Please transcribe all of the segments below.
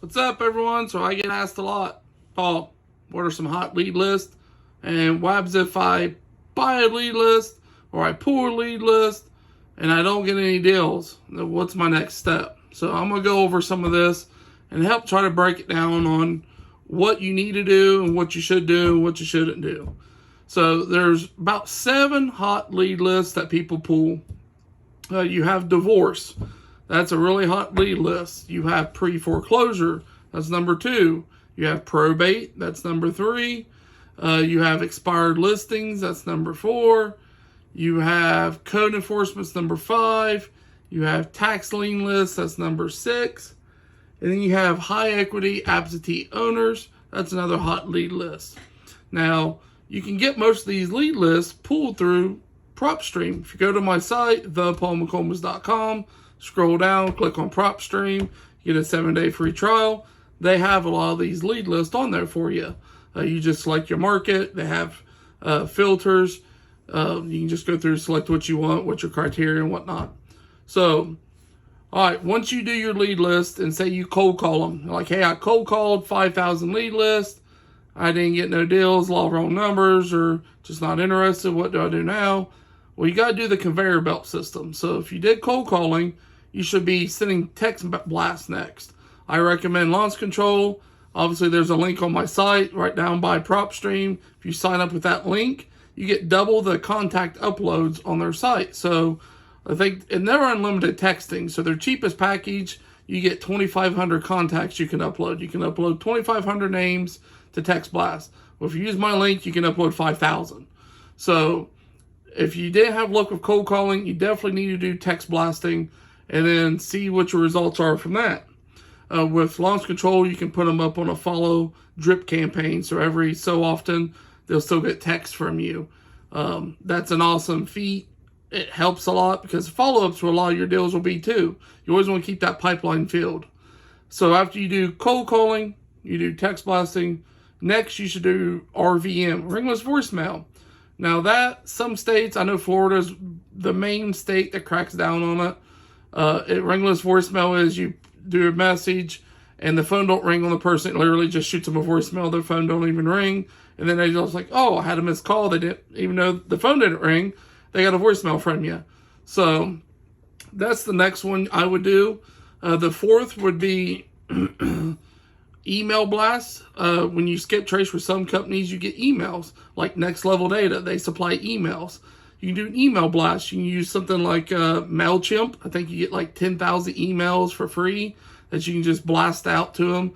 What's up, everyone? So I get asked a lot, Paul, what are some hot lead lists? And what happens if I buy a lead list or I pull a lead list and I don't get any deals? What's my next step? So I'm going to go over some of this and help try to break it down on what you need to do and what you should do and what you shouldn't do. So there's about 7 hot lead lists that people pull. You have divorce. That's a really hot lead list. You have pre-foreclosure. That's number 2. You have probate. That's number 3. You have expired listings. That's number 4. You have code enforcement's number 5. You have tax lien lists. That's number 6. And then you have high equity absentee owners. That's another hot lead list. Now, you can get most of these lead lists pulled through Propstream. If you go to my site, thepaulmccomas.com, scroll down, click on Propstream, you get a 7-day free trial. They have a lot of these lead lists on there for you. You just select your market. They have filters. You can just go through, select what you want, what's your criteria and whatnot. So, all right, once you do your lead list and say you cold call them, like, hey, I cold called 5,000 lead lists. I didn't get no deals, a lot of wrong numbers, or just not interested. What do I do now? Well, you got to do the conveyor belt system. So if you did cold calling, you should be sending text blasts next. I recommend LaunchControl. Obviously, there's a link on my site right down by Propstream. If you sign up with that link, you get double the contact uploads on their site. So I think, and they're unlimited texting. So their cheapest package, you get 2,500 contacts you can upload. You can upload 2,500 names to text blast. Well, if you use my link, you can upload 5,000. So if you didn't have luck with cold calling, you definitely need to do text blasting and then see what your results are from that. With LaunchControl, you can put them up on a follow drip campaign. So every so often, they'll still get text from you. That's an awesome feat. It helps a lot because follow-ups with a lot of your deals will be too. You always want to keep that pipeline filled. So after you do cold calling, you do text blasting. Next, you should do RVM, ringless voicemail. Now that, some states, I know Florida's the main state that cracks down on it. Ringless voicemail is you do a message and the phone don't ring on the person. It literally just shoots them a voicemail. Their phone don't even ring. And then they just like, oh, I had a missed call. They didn't, even though the phone didn't ring, they got a voicemail from you. So that's the next one I would do. The 4th would be email blasts. When you skip trace with some companies, you get emails like Next Level Data. They supply emails. You can do an email blast. You can use something like MailChimp. I think you get like 10,000 emails for free that you can just blast out to them.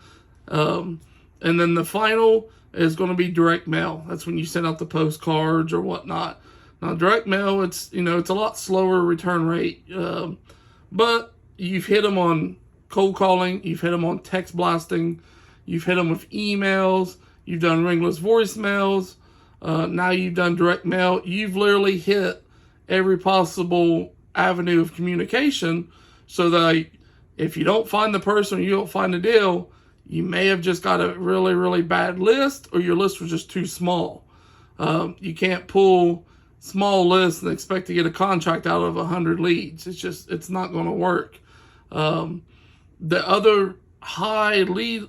And then the final is going to be direct mail. That's when you send out the postcards or whatnot. Now, direct mail, it's a lot slower return rate. But you've hit them on cold calling. You've hit them on text blasting. You've hit them with emails. You've done ringless voicemails. Now you've done direct mail. You've literally hit every possible avenue of communication so that if you don't find the person or you don't find the deal, you may have just got a really, really bad list or your list was just too small. You can't pull small lists and expect to get a contract out of 100 leads. It's not going to work. The other high lead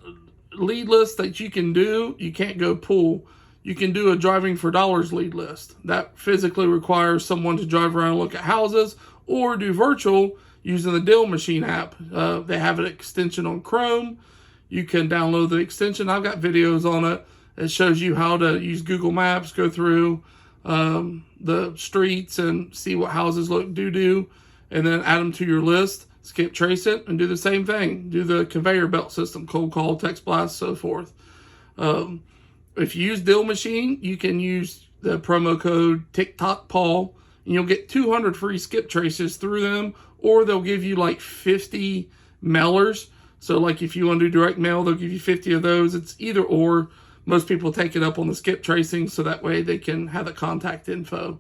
list that you can do, you can't go pull. You can do a driving for dollars lead list. That physically requires someone to drive around and look at houses or do virtual using the Deal Machine app. They have an extension on Chrome. You can download the extension. I've got videos on it. It shows you how to use Google Maps, go through the streets and see what houses look do, and then add them to your list. Skip trace it and do the same thing. Do the conveyor belt system, cold call, text blast, so forth. If you use Deal Machine, you can use the promo code TikTokPaul, and you'll get 200 free skip traces through them, or they'll give you like 50 mailers. So like if you want to do direct mail, they'll give you 50 of those. It's either or. Most people take it up on the skip tracing, so that way they can have the contact info.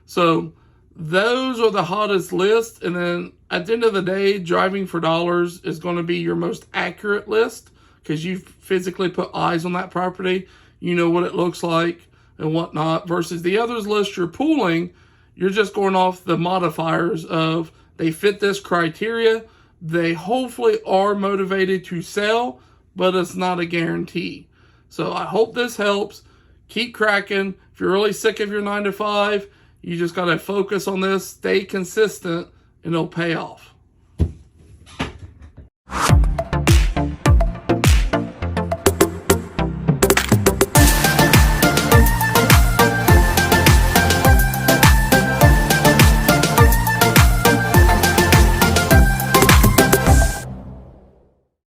So those are the hottest lists. And then at the end of the day, driving for dollars is going to be your most accurate list because you've physically put eyes on that property. You know what it looks like and whatnot, versus the others list you're pulling, you're just going off the modifiers of they fit this criteria. They hopefully are motivated to sell, but it's not a guarantee. So I hope this helps. Keep cracking. If you're really sick of your 9 to 5, you just got to focus on this, stay consistent, and it'll pay off.